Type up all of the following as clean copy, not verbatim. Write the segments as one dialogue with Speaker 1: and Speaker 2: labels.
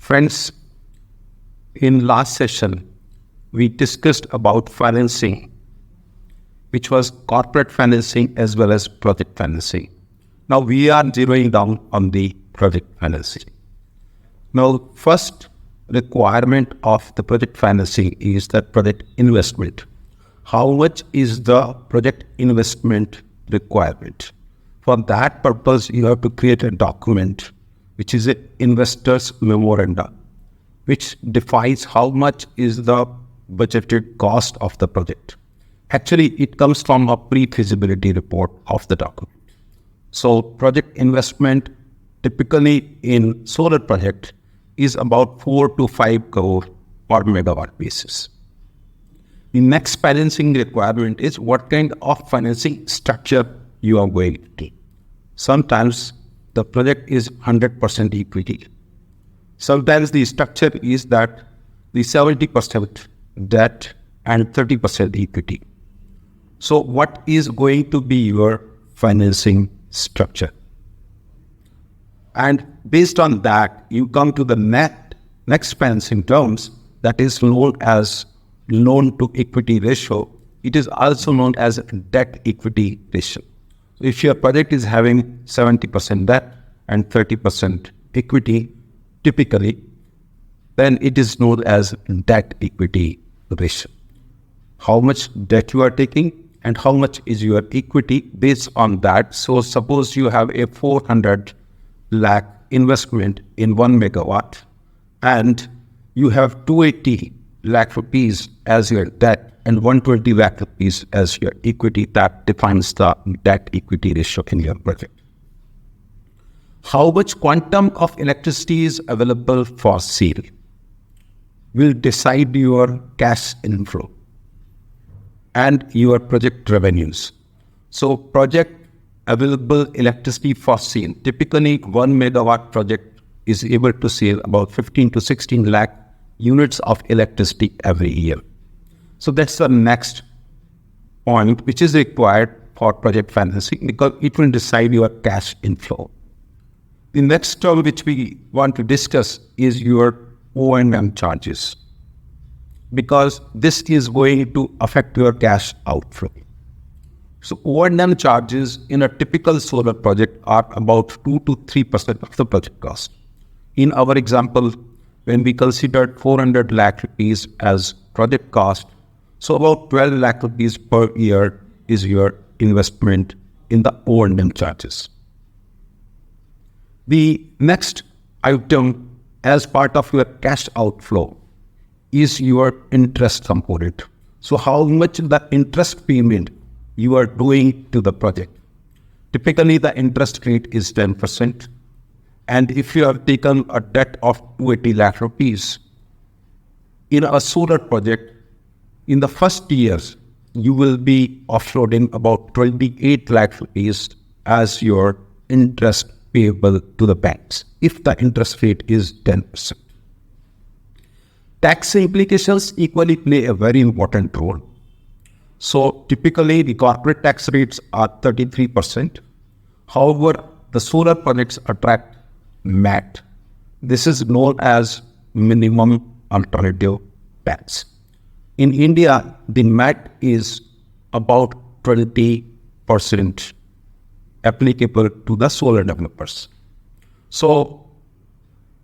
Speaker 1: Friends, in last session, we discussed about financing, which was corporate financing as well as project financing. Now we are zeroing down on the project financing. Now, first requirement of the project financing is the project investment. How much is the project investment requirement? For that purpose, you have to create a document, which is an investor's memorandum, which defines how much is the budgeted cost of the project. Actually, it comes from a pre-feasibility report of the document. So project investment typically in solar project is about 4 to 5 crore per megawatt basis. The next financing requirement is what kind of financing structure you are going to do. Sometimes the project is 100% equity. Sometimes the structure is that the 70% debt and 30% equity. So what is going to be your financing structure? And based on that, you come to the next financing terms that is known as loan to equity ratio. It is also known as debt equity ratio. If your project is having 70% debt and 30% equity, typically, then it is known as debt equity ratio. How much debt you are taking and how much is your equity based on that. So suppose you have a 400 lakh investment in 1 megawatt and you have 280 lakh rupees as your debt and 120 lakh rupees as your equity. That defines the debt equity ratio in your project. How much quantum of electricity is available for sale will decide your cash inflow and your project revenues. So project available electricity for sale. Typically 1 megawatt project is able to sell about 15 to 16 lakh units of electricity every year. So that's the next point which is required for project financing because it will decide your cash inflow. The next term which we want to discuss is your O&M charges, because this is going to affect your cash outflow. So O&M charges in a typical solar project are about 2 to 3% of the project cost. In our example, when we considered 400 lakh rupees as project cost, so about 12 lakh rupees per year is your investment in the O&M charges. The next item as part of your cash outflow is your interest component. So how much the interest payment you are doing to the project. Typically the interest rate is 10%. And if you have taken a debt of 280 lakh rupees in a solar project, in the first years, you will be offloading about 28 lakh rupees as your interest payable to the banks if the interest rate is 10%. Tax implications equally play a very important role. So typically the corporate tax rates are 33%. However, the solar projects attract MAT. This is known as minimum alternative tax. In India, the MAT is about 20% applicable to the solar developers. So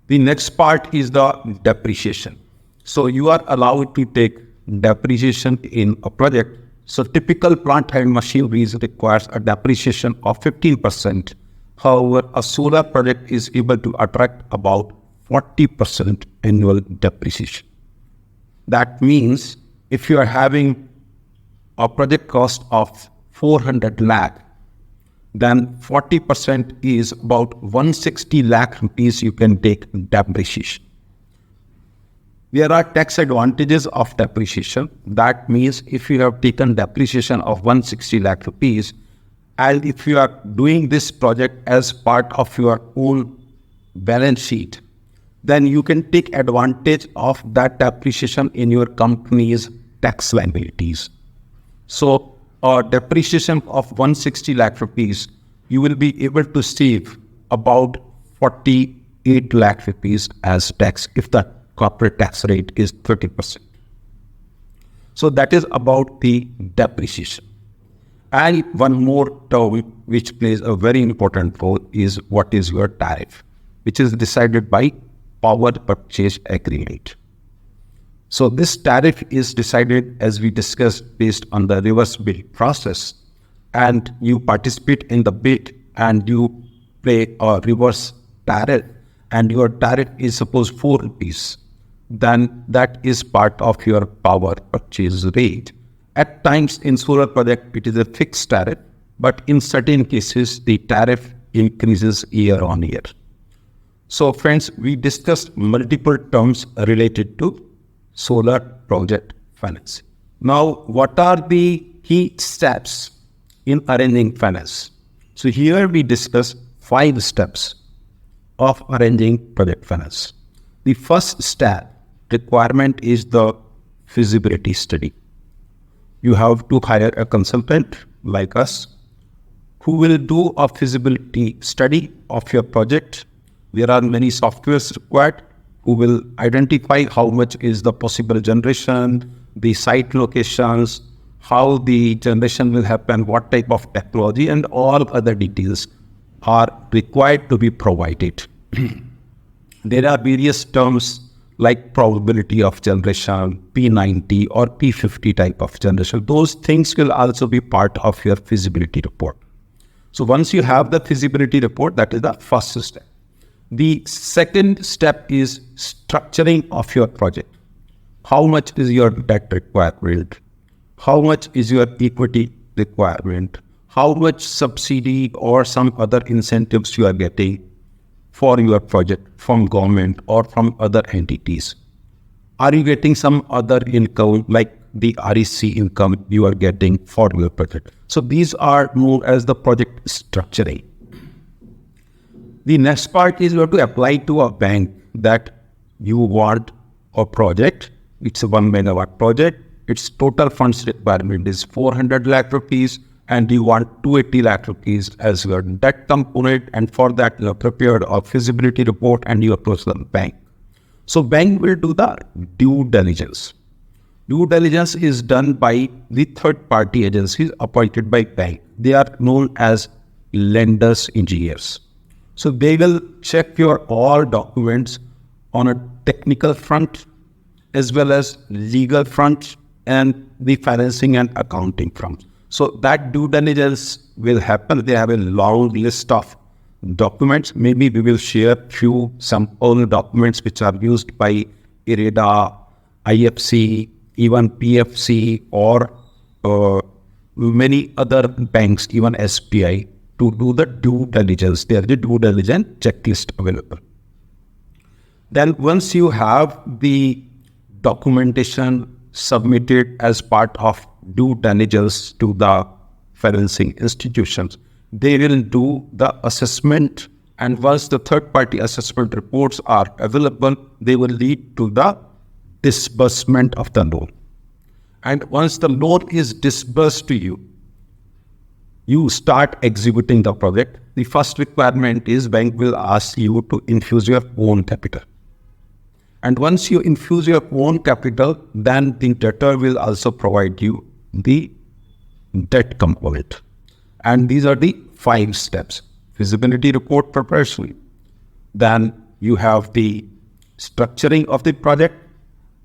Speaker 1: the next part is the depreciation. So you are allowed to take depreciation in a project. So typical plant and machinery requires a depreciation of 15%. However, a solar project is able to attract about 40% annual depreciation. That means if you are having a project cost of 400 lakh, then 40% is about 160 lakh rupees you can take depreciation. There are tax advantages of depreciation. That means if you have taken depreciation of 160 lakh rupees, and if you are doing this project as part of your own balance sheet, then you can take advantage of that depreciation in your company's tax liabilities. So a depreciation of 160 lakh rupees, you will be able to save about 48 8 lakh rupees as tax if the corporate tax rate is 30%. So that is about the depreciation. And one more term which plays a very important role is what is your tariff, which is decided by power purchase agreement. So this tariff is decided, as we discussed, based on the reverse bid process, and you participate in the bid and you pay a reverse tariff, and your tariff is suppose 4 rupees, then that is part of your power purchase rate. At times in solar project, it is a fixed tariff, but in certain cases, the tariff increases year on year. So friends, we discussed multiple terms related to solar project financing. Now, what are the key steps in arranging finance? So here we discuss 5 steps of arranging project finance. The first step requirement is the feasibility study. You have to hire a consultant like us who will do a feasibility study of your project. There are many softwares required who will identify how much is the possible generation, the site locations, how the generation will happen, what type of technology, and all other details are required to be provided. There are various terms like probability of generation, P90 or P50 type of generation. Those things will also be part of your feasibility report. So once you have the feasibility report, that is the first step. The second step is structuring of your project. How much is your debt requirement? How much is your equity requirement? How much subsidy or some other incentives you are getting for your project from government or from other entities? Are you getting some other income like the REC income you are getting for your project? So these are known as the project structuring. The next part is you have to apply to a bank that you want a project. It's a 1 megawatt project. Its total funds requirement is 400 lakh rupees and you want 280 lakh rupees as your debt component, and for that you have prepared a feasibility report and you approach the bank. So bank will do the due diligence. Due diligence is done by the third party agencies appointed by bank. They are known as lenders engineers. So they will check your all documents on a technical front as well as legal front and the financing and accounting front. So that due diligence will happen. They have a long list of documents. Maybe we will share some old documents which are used by IREDA, IFC, even PFC or many other banks, even SBI, to do the due diligence. There is a due diligence checklist available. Then once you have the documentation submitted as part of due diligence to the financing institutions, they will do the assessment, and once the third party assessment reports are available, they will lead to the disbursement of the loan. And once the loan is disbursed to you, you start executing the project. The first requirement is bank will ask you to infuse your own capital. And once you infuse your own capital, then the debtor will also provide you the debt component. And these are the 5 steps. Feasibility report preparation. Then you have the structuring of the project,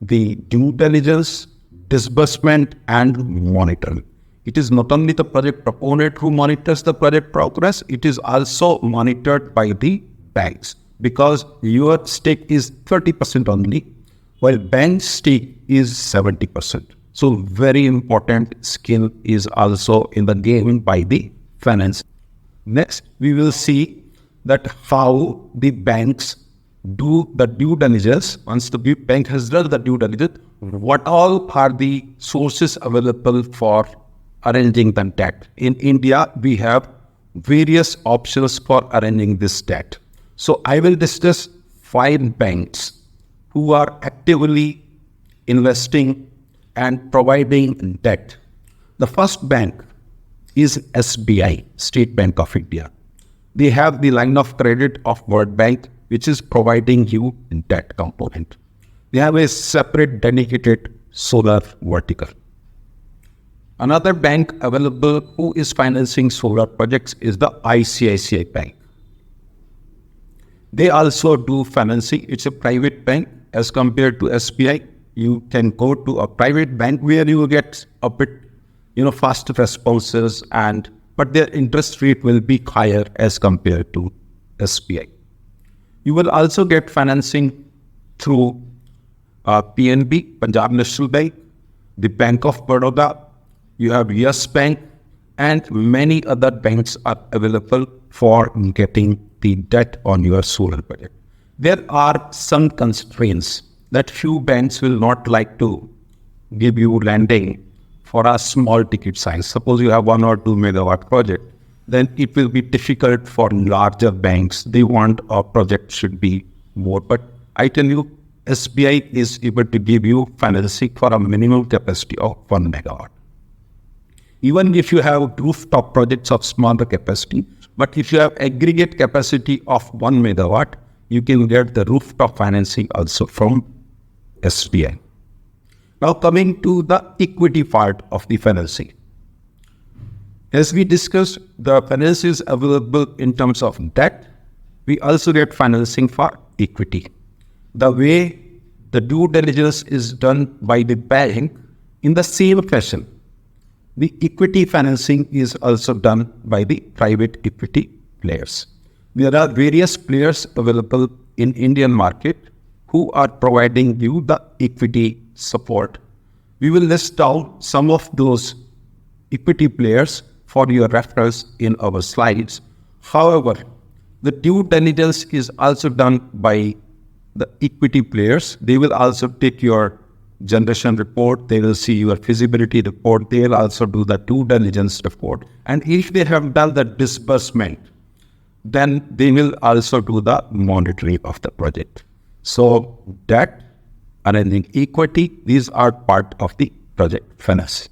Speaker 1: the due diligence, disbursement, and monitoring. It is not only the project proponent who monitors the project progress, it is also monitored by the banks, because your stake is 30% only, while bank's stake is 70%. So very important skill is also in the game by the finance. Next, we will see that how the banks do the due diligence. Once the bank has done the due diligence, what all are the sources available for arranging the debt? In India, we have various options for arranging this debt. So I will discuss 5 banks who are actively investing and providing debt. The first bank is SBI, State Bank of India. They have the line of credit of World Bank which is providing you debt component. They have a separate dedicated solar vertical. Another bank available who is financing solar projects is the ICICI Bank. They also do financing. It's a private bank as compared to SBI. You can go to a private bank where you will get a bit, faster responses, but their interest rate will be higher as compared to SBI. You will also get financing through PNB, Punjab National Bank, the Bank of Baroda. You have Yes Bank, and many other banks are available for getting the debt on your solar project. There are some constraints that few banks will not like to give you lending for a small ticket size. Suppose you have 1 or 2 megawatt project, then it will be difficult for larger banks. They want a project should be more. But I tell you, SBI is able to give you financing for a minimum capacity of 1 megawatt. Even if you have rooftop projects of smaller capacity, but if you have aggregate capacity of 1 megawatt, you can get the rooftop financing also from SBI. Now coming to the equity part of the financing. As we discussed, the finance is available in terms of debt. We also get financing for equity. The way the due diligence is done by the bank, in the same fashion, the equity financing is also done by the private equity players. There are various players available in Indian market who are providing you the equity support. We will list down some of those equity players for your reference in our slides. However, the due diligence is also done by the equity players. They will also take your generation report, they will see your feasibility report, they will also do the due diligence report. And if they have done the disbursement, then they will also do the monitoring of the project. So debt, arranging equity, these are part of the project finance.